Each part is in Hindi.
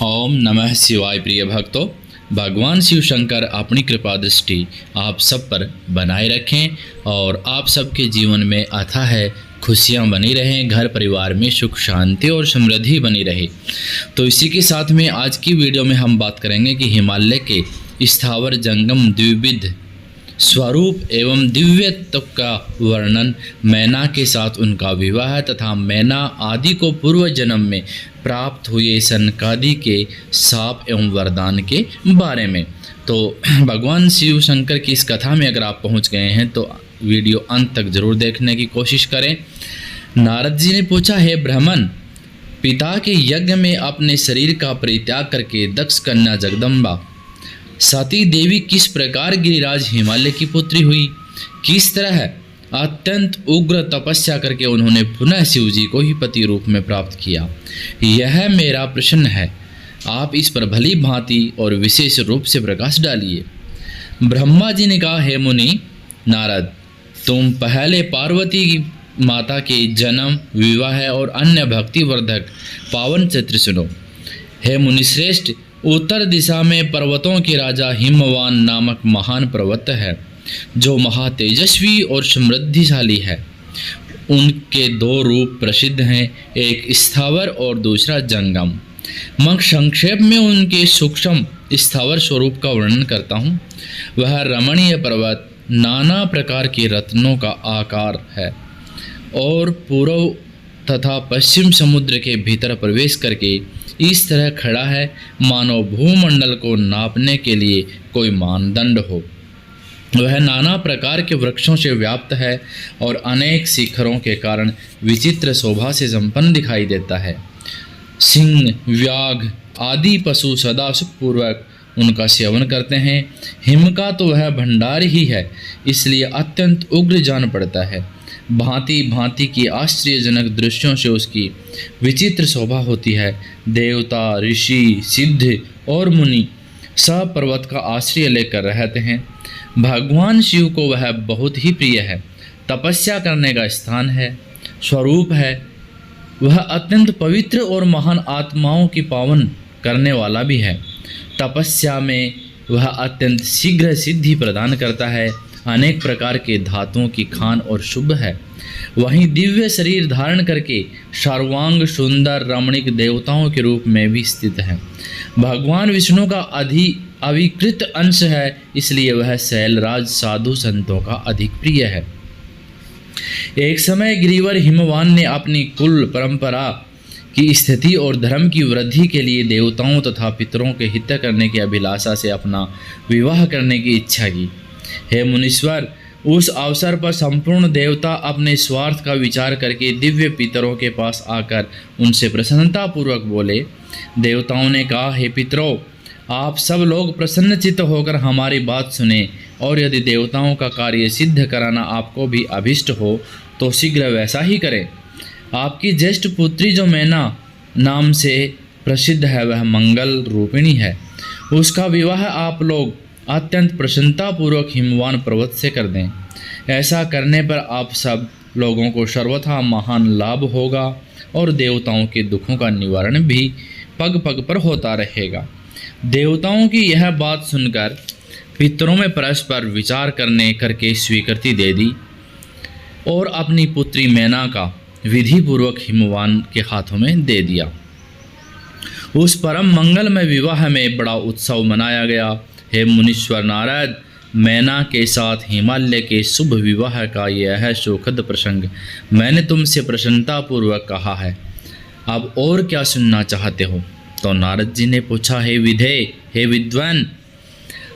ओम नमः शिवाय। प्रिय भक्तों, भगवान शिव शंकर अपनी कृपा दृष्टि आप सब पर बनाए रखें और आप सबके जीवन में अथाह खुशियाँ बनी रहें, घर परिवार में सुख शांति और समृद्धि बनी रहे। तो इसी के साथ में आज की वीडियो में हम बात करेंगे कि हिमालय के स्थावर जंगम द्विविध स्वरूप एवं दिव्यत्व का वर्णन, मैना के साथ उनका विवाह तथा मैना आदि को पूर्व जन्म में प्राप्त हुए सनकादि के शाप एवं वरदान के बारे में। तो भगवान शिव शंकर की इस कथा में अगर आप पहुंच गए हैं तो वीडियो अंत तक जरूर देखने की कोशिश करें। नारद जी ने पूछा, हे ब्राह्मण, पिता के यज्ञ में अपने शरीर का परित्याग करके दक्ष कन्या जगदम्बा सती देवी किस प्रकार गिरिराज हिमालय की पुत्री हुई, किस तरह अत्यंत उग्र तपस्या करके उन्होंने पुनः शिव जी को ही पति रूप में प्राप्त किया, यह मेरा प्रश्न है। आप इस पर भली भांति और विशेष रूप से प्रकाश डालिए। ब्रह्मा जी ने कहा, हे मुनि नारद, तुम पहले पार्वती की माता के जन्म, विवाह और अन्य भक्ति वर्धक पावन चित्र सुनो। हे मुनिश्रेष्ठ, उत्तर दिशा में पर्वतों के राजा हिमवान नामक महान पर्वत है जो महातेजस्वी और समृद्धिशाली है। उनके दो रूप प्रसिद्ध हैं, एक स्थावर और दूसरा जंगम। मैं संक्षेप में उनके सूक्ष्म स्थावर स्वरूप का वर्णन करता हूँ। वह रमणीय पर्वत नाना प्रकार के रत्नों का आकार है और पूर्व तथा पश्चिम समुद्र के भीतर प्रवेश करके इस तरह खड़ा है मानो भूमंडल को नापने के लिए कोई मानदंड हो। वह नाना प्रकार के वृक्षों से व्याप्त है और अनेक शिखरों के कारण विचित्र शोभा से संपन्न दिखाई देता है। सिंह, व्याघ्र आदि पशु सदा सुखपूर्वक उनका सेवन करते हैं। हिम का तो वह भंडार ही है, इसलिए अत्यंत उग्र जान पड़ता है। भांति भांति की आश्चर्यजनक दृश्यों से उसकी विचित्र शोभा होती है। देवता, ऋषि, सिद्ध और मुनि सब पर्वत का आश्रय लेकर रहते हैं। भगवान शिव को वह बहुत ही प्रिय है, तपस्या करने का स्थान है, स्वरूप है। वह अत्यंत पवित्र और महान आत्माओं की पावन करने वाला भी है। तपस्या में वह अत्यंत शीघ्र सिद्धि प्रदान करता है, अनेक प्रकार के धातुओं की खान और शुभ है। वहीं दिव्य शरीर धारण करके सर्वांग सुंदर रमणीक देवताओं के रूप में भी स्थित है। भगवान विष्णु का अविकृत अंश है, इसलिए वह शैलराज साधु संतों का अधिक प्रिय है। एक समय गिरिवर हिमवान ने अपनी कुल परंपरा की स्थिति और धर्म की वृद्धि के लिए देवताओं तथा पितरों के हित करने की अभिलाषा से अपना विवाह करने की इच्छा की। हे मुनीश्वर, उस अवसर पर संपूर्ण देवता अपने स्वार्थ का विचार करके दिव्य पितरों के पास आकर उनसे प्रसन्नतापूर्वक बोले। देवताओं ने कहा, हे पितरों, आप सब लोग प्रसन्नचित्त होकर हमारी बात सुने और यदि देवताओं का कार्य सिद्ध कराना आपको भी अभिष्ट हो तो शीघ्र वैसा ही करें। आपकी ज्येष्ठ पुत्री जो मैना नाम से प्रसिद्ध है वह मंगल रूपिणी है। उसका विवाह आप लोग अत्यंत प्रसन्नतापूर्वक हिमवान पर्वत से कर दें। ऐसा करने पर आप सब लोगों को सर्वथा महान लाभ होगा और देवताओं के दुखों का निवारण भी पग पग पर होता रहेगा। देवताओं की यह बात सुनकर पितरों में परस्पर विचार करके स्वीकृति दे दी और अपनी पुत्री मैना का विधि पूर्वक हिमवान के हाथों में दे दिया। उस परम मंगलमय विवाह में बड़ा उत्सव मनाया गया। हे मुनीश्वर नारद, मैना के साथ हिमालय के शुभ विवाह का यह सुखद प्रसंग मैंने तुमसे प्रसन्नतापूर्वक कहा है। अब और क्या सुनना चाहते हो? तो नारद जी ने पूछा, हे विधे, हे विद्वान,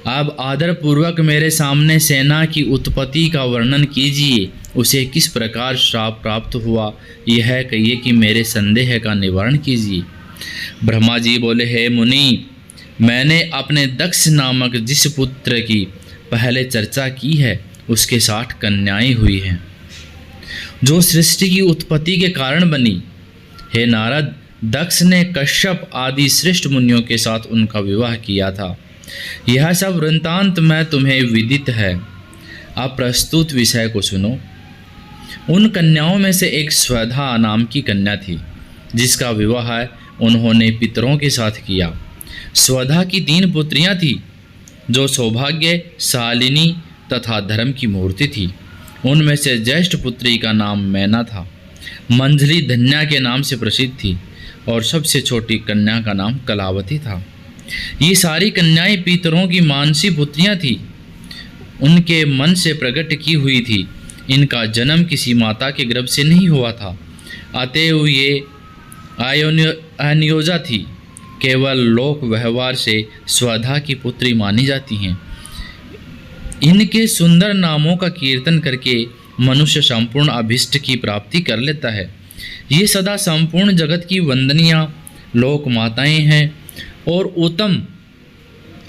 अब आदरपूर्वक मेरे सामने सेना की उत्पत्ति का वर्णन कीजिए। उसे किस प्रकार श्राप प्राप्त हुआ, यह कहिए कि मेरे संदेह का निवारण कीजिए। ब्रह्मा जी बोले, हे मुनि, मैंने अपने दक्ष नामक जिस पुत्र की पहले चर्चा की है उसके 60 कन्याएं हुई हैं जो सृष्टि की उत्पत्ति के कारण बनी। हे नारद, दक्ष ने कश्यप आदि श्रेष्ठ मुनियों के साथ उनका विवाह किया था। यह सब वृत्तांत में तुम्हें विदित है। अब प्रस्तुत विषय को सुनो। उन कन्याओं में से एक स्वधा नाम की कन्या थी जिसका विवाह उन्होंने पितरों के साथ किया। स्वधा की 3 पुत्रियां थीं जो सौभाग्य, शालिनी तथा धर्म की मूर्ति थी। उनमें से ज्येष्ठ पुत्री का नाम मैना था। मंझली धन्या के नाम से प्रसिद्ध थी और सबसे छोटी कन्या का नाम कलावती था। ये सारी कन्याएं पितरों की मानसी पुत्रियां थीं, उनके मन से प्रकट की हुई थी। इनका जन्म किसी माता के गर्भ से नहीं हुआ था, अतएव ये अनियोजा थी, केवल लोक व्यवहार से स्वधा की पुत्री मानी जाती हैं। इनके सुंदर नामों का कीर्तन करके मनुष्य संपूर्ण अभिष्ट की प्राप्ति कर लेता है। ये सदा संपूर्ण जगत की वंदनीय लोक माताएं हैं और उत्तम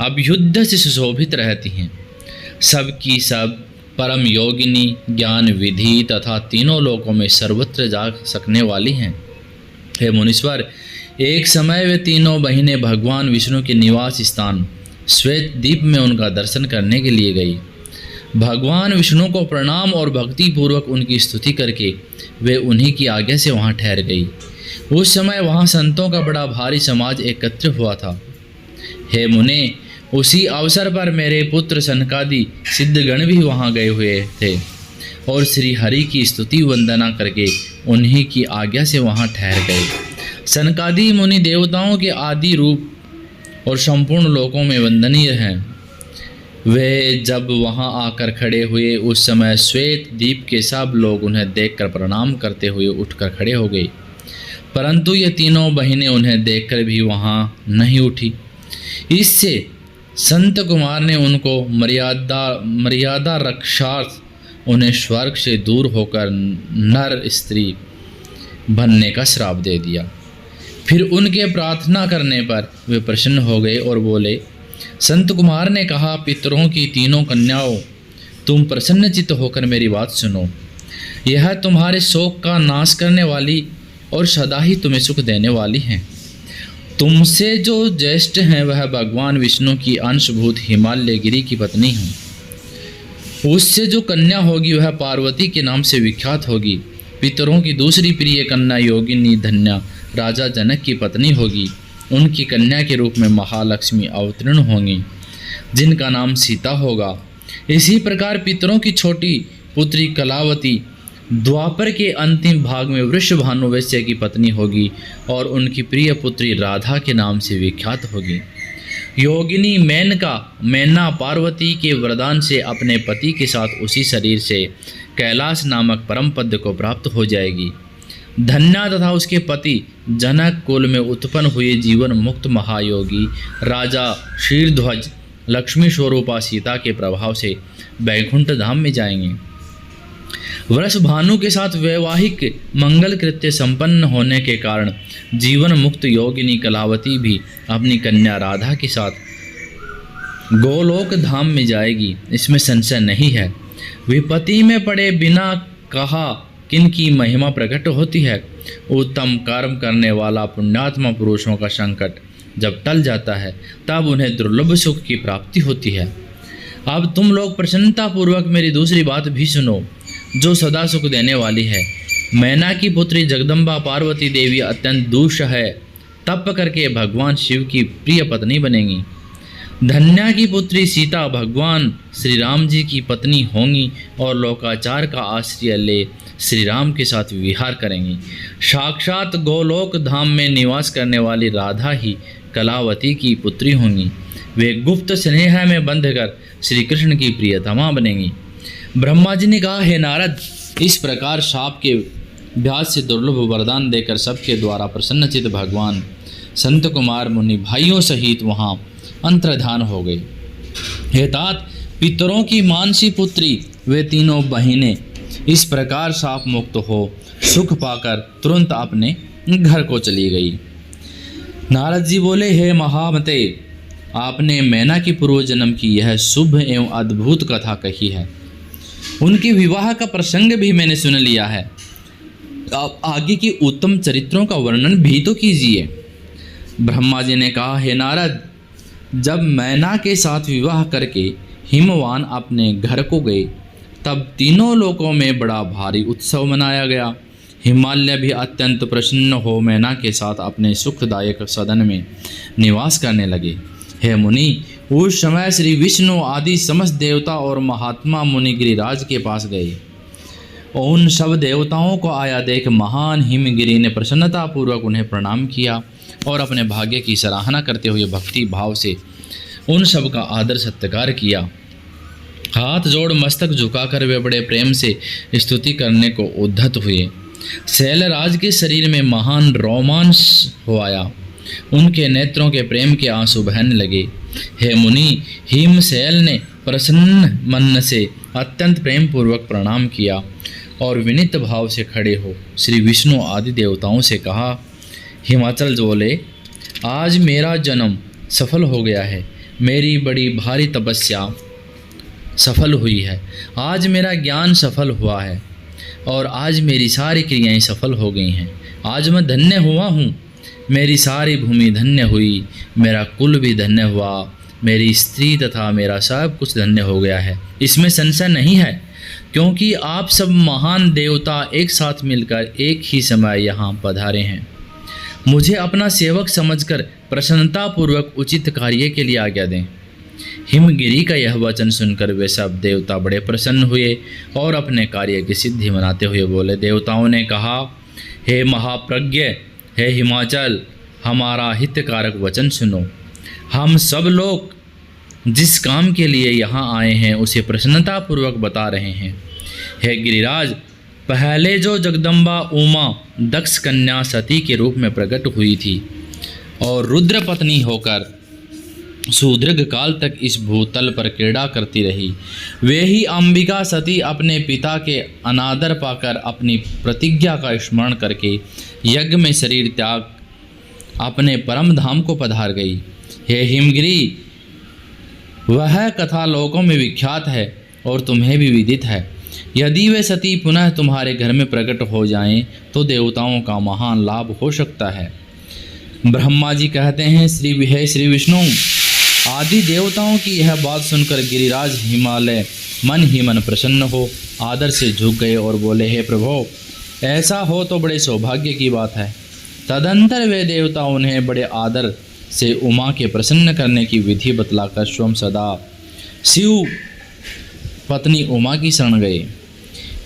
अभ्युदय से सुशोभित रहती हैं। सबकी सब परम योगिनी, ज्ञान विधि तथा तीनों लोकों में सर्वत्र जा सकने वाली हैं। हे मुनीश्वर, एक समय वे तीनों बहिनें भगवान विष्णु के निवास स्थान श्वेत द्वीप में उनका दर्शन करने के लिए गई। भगवान विष्णु को प्रणाम और भक्ति पूर्वक उनकी स्तुति करके वे उन्हीं की आज्ञा से वहाँ ठहर गई। उस समय वहाँ संतों का बड़ा भारी समाज एकत्र हुआ था। हे मुने, उसी अवसर पर मेरे पुत्र सनकादि सिद्धगण भी वहाँ गए हुए थे और श्री हरि की स्तुति वंदना करके उन्हीं की आज्ञा से वहाँ ठहर गए। सनकादि मुनि देवताओं के आदि रूप और संपूर्ण लोकों में वंदनीय हैं। वे जब वहाँ आकर खड़े हुए उस समय श्वेत द्वीप के सब लोग उन्हें देखकर प्रणाम करते हुए उठकर खड़े हो गए, परंतु ये तीनों बहिनें उन्हें देखकर भी वहाँ नहीं उठी। इससे संत कुमार ने उनको मर्यादा रक्षार्थ उन्हें स्वर्ग से दूर होकर नर स्त्री बनने का श्राप दे दिया। फिर उनके प्रार्थना करने पर वे प्रसन्न हो गए और बोले, संत कुमार ने कहा, पितरों की तीनों कन्याओं, तुम प्रसन्नचित्त होकर मेरी बात सुनो। यह तुम्हारे शोक का नाश करने वाली और सदा ही तुम्हें सुख देने वाली हैं। तुमसे जो ज्येष्ठ हैं वह भगवान विष्णु की अंशभूत हिमालय गिरी की पत्नी हैं। उससे जो कन्या होगी वह पार्वती के नाम से विख्यात होगी। पितरों की दूसरी प्रिय कन्या योगिनी धन्या राजा जनक की पत्नी होगी। उनकी कन्या के रूप में महालक्ष्मी अवतीर्ण होंगी, जिनका नाम सीता होगा। इसी प्रकार पितरों की छोटी पुत्री कलावती द्वापर के अंतिम भाग में वृषभानु वैश्य की पत्नी होगी और उनकी प्रिय पुत्री राधा के नाम से विख्यात होगी। योगिनी मैना पार्वती के वरदान से अपने पति के साथ उसी शरीर से कैलाश नामक परम पद को प्राप्त हो जाएगी। धन्या तथा उसके पति जनक कुल में उत्पन्न हुए जीवन मुक्त महायोगी राजा शीर्ध्वज लक्ष्मी स्वरूपा सीता के प्रभाव से वैकुंठ धाम में जाएंगे। वृषभानु के साथ वैवाहिक मंगल कृत्य संपन्न होने के कारण जीवन मुक्त योगिनी कलावती भी अपनी कन्या राधा के साथ गोलोक धाम में जाएगी, इसमें संशय नहीं है। विपत्ति में पड़े बिना कहा किनकी महिमा प्रकट होती है। उत्तम कर्म करने वाला पुण्यात्मा पुरुषों का संकट जब टल जाता है तब उन्हें दुर्लभ सुख की प्राप्ति होती है। अब तुम लोग प्रसन्नता पूर्वक मेरी दूसरी बात भी सुनो, जो सदा सुख देने वाली है। मैना की पुत्री जगदम्बा पार्वती देवी अत्यंत दूष्य है, तप करके भगवान शिव की प्रिय पत्नी बनेंगी। धन्या की पुत्री सीता भगवान श्री राम जी की पत्नी होंगी और लोकाचार का आश्रय ले श्री राम के साथ विहार करेंगी। साक्षात गोलोक धाम में निवास करने वाली राधा ही कलावती की पुत्री होंगी। वे गुप्त स्नेह में बंधकर श्री कृष्ण की प्रियतमा बनेंगी। ब्रह्मा जी ने कहा, हे नारद, इस प्रकार शाप के व्याज से दुर्लभ वरदान देकर सबके द्वारा प्रसन्नचित भगवान संत कुमार मुनि भाइयों सहित वहाँ अंतर्धान हो गए। हे तात, पितरों की मानसी पुत्री वे तीनों बहिनें इस प्रकार शाप मुक्त हो सुख पाकर तुरंत अपने घर को चली गई। नारद जी बोले, हे महामते, आपने मैना की पूर्व जन्म की यह शुभ एवं अद्भुत कथा कही है। उनके विवाह का प्रसंग भी मैंने सुन लिया है। आप आगे की उत्तम चरित्रों का वर्णन भी तो कीजिए। ब्रह्मा जी ने कहा, हे नारद, जब मैना के साथ विवाह करके हिमवान अपने घर को गए तब तीनों लोकों में बड़ा भारी उत्सव मनाया गया। हिमालय भी अत्यंत प्रसन्न हो मैना के साथ अपने सुखदायक सदन में निवास करने लगे। हे मुनि, उस समय श्री विष्णु आदि समस्त देवता और महात्मा मुनि गिरिराज के पास गए। उन सब देवताओं को आया देख महान हिमगिरि ने प्रसन्नता पूर्वक उन्हें प्रणाम किया और अपने भाग्य की सराहना करते हुए भक्ति भाव से उन सब का आदर सत्कार किया। हाथ जोड़ मस्तक झुकाकर वे बड़े प्रेम से स्तुति करने को उद्धत हुए। शैलराज के शरीर में महान रोमांच हो आया, उनके नेत्रों के प्रेम के आंसू बहने लगे। हे मुनि, हिमशैल ने प्रसन्न मन से अत्यंत प्रेम पूर्वक प्रणाम किया और विनीत भाव से खड़े हो श्री विष्णु आदि देवताओं से कहा। हिमाचल बोले, आज मेरा जन्म सफल हो गया है, मेरी बड़ी भारी तपस्या सफल हुई है, आज मेरा ज्ञान सफल हुआ है और आज मेरी सारी क्रियाएं सफल हो गई हैं। आज मैं धन्य हुआ हूँ, मेरी सारी भूमि धन्य हुई, मेरा कुल भी धन्य हुआ, मेरी स्त्री तथा मेरा सब कुछ धन्य हो गया है। इसमें संशय नहीं है, क्योंकि आप सब महान देवता एक साथ मिलकर एक ही समय यहाँ पधारे हैं। मुझे अपना सेवक समझकर प्रसन्नतापूर्वक उचित कार्य के लिए आज्ञा दें। हिमगिरि का यह वचन सुनकर वे सब देवता बड़े प्रसन्न हुए और अपने कार्य की सिद्धि मनाते हुए बोले। देवताओं ने कहा, हे महाप्रज्ञ, हे हिमाचल, हमारा हितकारक वचन सुनो। हम सब लोग जिस काम के लिए यहाँ आए हैं उसे प्रसन्नतापूर्वक बता रहे हैं। हे गिरिराज, पहले जो जगदम्बा उमा दक्ष कन्या सती के रूप में प्रकट हुई थी और रुद्र पत्नी होकर सुदीर्घ काल तक इस भूतल पर क्रीड़ा करती रही, वे ही अंबिका सती अपने पिता के अनादर पाकर अपनी प्रतिज्ञा का स्मरण करके यज्ञ में शरीर त्याग अपने परम धाम को पधार गई। हे हिमगिरि, वह कथा लोकों में विख्यात है और तुम्हें भी विदित है। यदि वे सती पुनः तुम्हारे घर में प्रकट हो जाएं तो देवताओं का महान लाभ हो सकता है। ब्रह्मा जी कहते हैं, श्री विष्णु आदि देवताओं की यह बात सुनकर गिरिराज हिमालय मन ही मन प्रसन्न हो आदर से झुक गए और बोले, हे प्रभो, ऐसा हो तो बड़े सौभाग्य की बात है। तदंतर वे देवता उन्हें बड़े आदर से उमा के प्रसन्न करने की विधि बतलाकर स्वयं सदा शिव पत्नी उमा की शरण गए।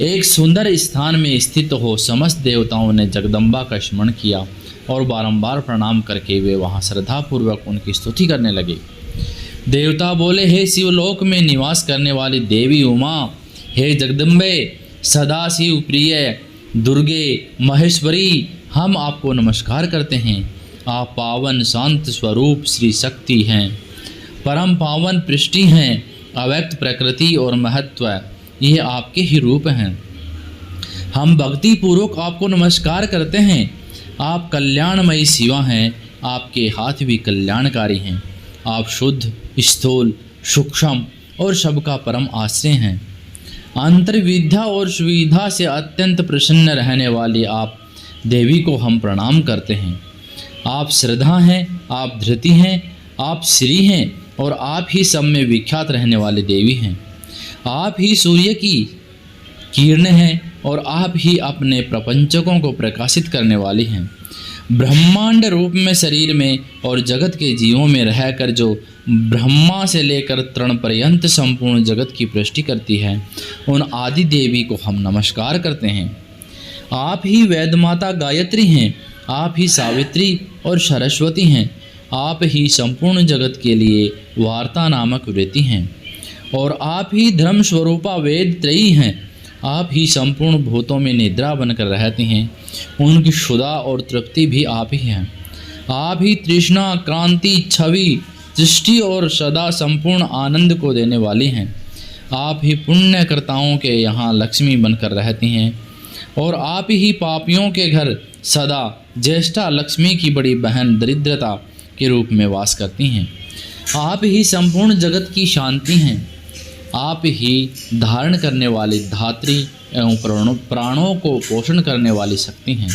एक सुंदर स्थान में स्थित हो समस्त देवताओं ने जगदम्बा का स्मरण किया और बारंबार प्रणाम करके वे वहाँ श्रद्धापूर्वक उनकी स्तुति करने लगे। देवता बोले, हे शिवलोक में निवास करने वाली देवी उमा, हे जगदम्बे, सदाशिव प्रिय दुर्गे महेश्वरी, हम आपको नमस्कार करते हैं। आप पावन शांत स्वरूप श्री शक्ति हैं, परम पावन पृष्टि हैं, अव्यक्त प्रकृति और महत्व ये आपके ही रूप हैं। हम भक्ति पूर्वक आपको नमस्कार करते हैं। आप कल्याणमयी शिवा हैं, आपके हाथ भी कल्याणकारी हैं। आप शुद्ध, स्थूल, सूक्ष्म और सबका परम आश्रय हैं। अंतर्विद्या और सुविधा से अत्यंत प्रसन्न रहने वाली आप देवी को हम प्रणाम करते हैं। आप श्रद्धा हैं, आप धृति हैं, आप श्री हैं और आप ही सब में विख्यात रहने वाली देवी हैं। आप ही सूर्य की किरणें हैं और आप ही अपने प्रपंचकों को प्रकाशित करने वाली हैं। ब्रह्मांड रूप में शरीर में और जगत के जीवों में रहकर जो ब्रह्मा से लेकर तृण पर्यंत संपूर्ण जगत की सृष्टि करती है, उन आदि देवी को हम नमस्कार करते हैं। आप ही वेदमाता गायत्री हैं, आप ही सावित्री और सरस्वती हैं। आप ही संपूर्ण जगत के लिए वार्ता नामक वृत्ति हैं और आप ही धर्म स्वरूपा वेद त्रयी हैं। आप ही संपूर्ण भूतों में निद्रा बनकर रहती हैं, उनकी क्षुधा और तृप्ति भी आप ही हैं। आप ही तृष्णा, क्रांति, छवि, सृष्टि और सदा संपूर्ण आनंद को देने वाली हैं। आप ही पुण्यकर्ताओं के यहाँ लक्ष्मी बनकर रहती हैं और आप ही पापियों के घर सदा ज्येष्ठा लक्ष्मी की बड़ी बहन दरिद्रता के रूप में वास करती हैं। आप ही संपूर्ण जगत की शांति हैं। आप ही धारण करने वाली धात्री एवं प्राणों को पोषण करने वाली शक्ति हैं।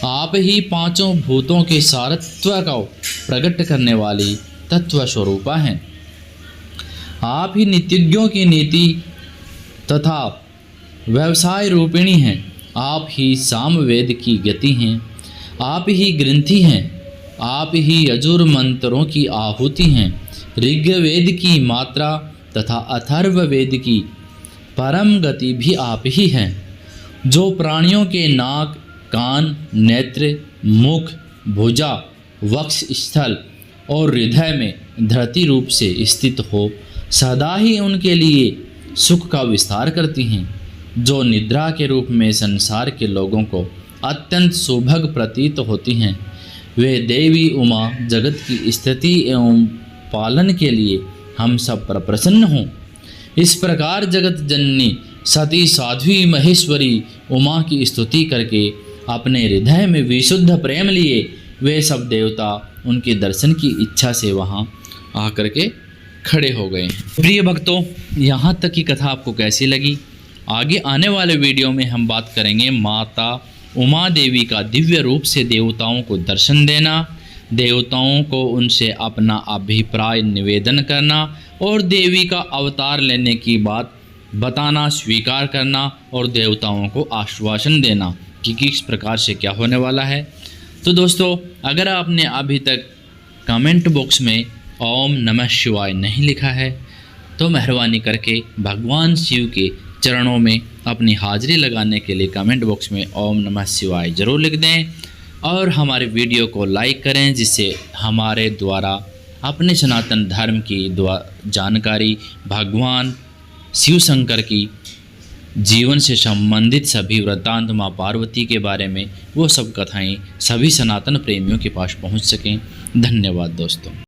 आप ही पांचों भूतों के सारत्व को प्रकट करने वाली तत्व स्वरूपा हैं। आप ही नित्यज्ञों की नीति तथा व्यवसाय रूपिणी हैं। आप ही सामवेद की गति हैं, आप ही ग्रंथि हैं, आप ही यजुर मंत्रों की आहुति हैं। ऋग्वेद की मात्रा तथा अथर्ववेद की परम गति भी आप ही हैं, जो प्राणियों के नाक, कान, नेत्र, मुख, भुजा, वक्ष स्थल और हृदय में धरती रूप से स्थित हो, सदा ही उनके लिए सुख का विस्तार करती हैं, जो निद्रा के रूप में संसार के लोगों को अत्यंत सुभग प्रतीत होती हैं। वे देवी उमा जगत की स्थिति एवं पालन के लिए हम सब पर प्रसन्न हों। इस प्रकार जगत जननी सती साध्वी महेश्वरी उमा की स्तुति करके अपने हृदय में विशुद्ध प्रेम लिए वे सब देवता उनके दर्शन की इच्छा से वहाँ आकर के खड़े हो गए। प्रिय भक्तों, यहाँ तक की कथा आपको कैसी लगी? आगे आने वाले वीडियो में हम बात करेंगे माता उमा देवी का दिव्य रूप से देवताओं को दर्शन देना, देवताओं को उनसे अपना अभिप्राय निवेदन करना और देवी का अवतार लेने की बात बताना, स्वीकार करना और देवताओं को आश्वासन देना कि किस प्रकार से क्या होने वाला है। तो दोस्तों, अगर आपने अभी तक कमेंट बॉक्स में ओम नमः शिवाय नहीं लिखा है तो मेहरबानी करके भगवान शिव के चरणों में अपनी हाजिरी लगाने के लिए कमेंट बॉक्स में ओम नमः शिवाय ज़रूर लिख दें और हमारे वीडियो को लाइक करें, जिससे हमारे द्वारा अपने सनातन धर्म की जानकारी, भगवान शिव शंकर की जीवन से संबंधित सभी वृत्तांत, माँ पार्वती के बारे में वो सब कथाएं सभी सनातन प्रेमियों के पास पहुंच सकें। धन्यवाद दोस्तों।